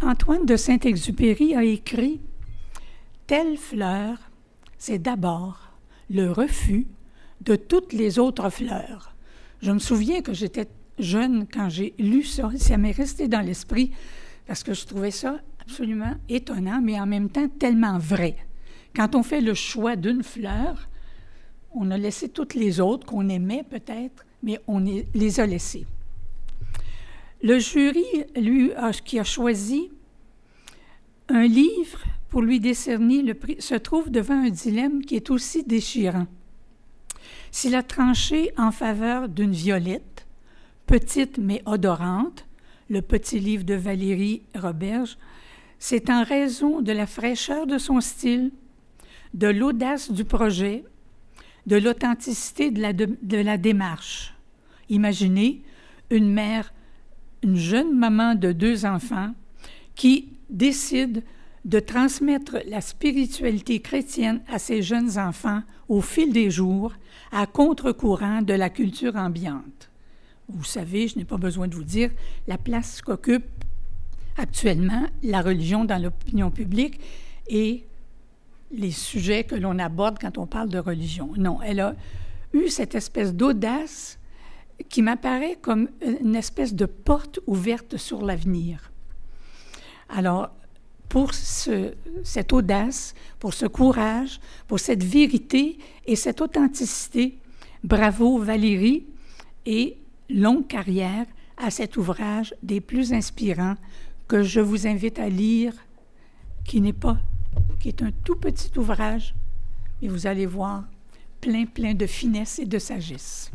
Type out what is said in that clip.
Antoine de Saint-Exupéry a écrit « Telle fleur, c'est d'abord le refus de toutes les autres fleurs. » Je me souviens que j'étais jeune quand j'ai lu ça. Ça m'est resté dans l'esprit parce que je trouvais ça absolument étonnant, mais en même temps tellement vrai. Quand on fait le choix d'une fleur, on a laissé toutes les autres qu'on aimait peut-être, mais on les a laissées. Le jury, lui, qui a choisi un livre pour lui décerner le prix, se trouve devant un dilemme qui est aussi déchirant. S'il a tranché en faveur d'une violette, petite mais odorante, le petit livre de Valérie Roberge, c'est en raison de la fraîcheur de son style, de l'audace du projet, de l'authenticité de la démarche. Imaginez une mère, une jeune maman de 2 enfants qui décide de transmettre la spiritualité chrétienne à ses jeunes enfants au fil des jours, à contre-courant de la culture ambiante. Vous savez, je n'ai pas besoin de vous dire la place qu'occupe actuellement la religion dans l'opinion publique et les sujets que l'on aborde quand on parle de religion. Non, elle a eu cette espèce d'audace qui m'apparaît comme une espèce de porte ouverte sur l'avenir. Alors, pour cette audace, pour ce courage, pour cette vérité et cette authenticité, bravo Valérie et longue carrière à cet ouvrage des plus inspirants que je vous invite à lire, qui est un tout petit ouvrage, mais vous allez voir plein de finesse et de sagesse.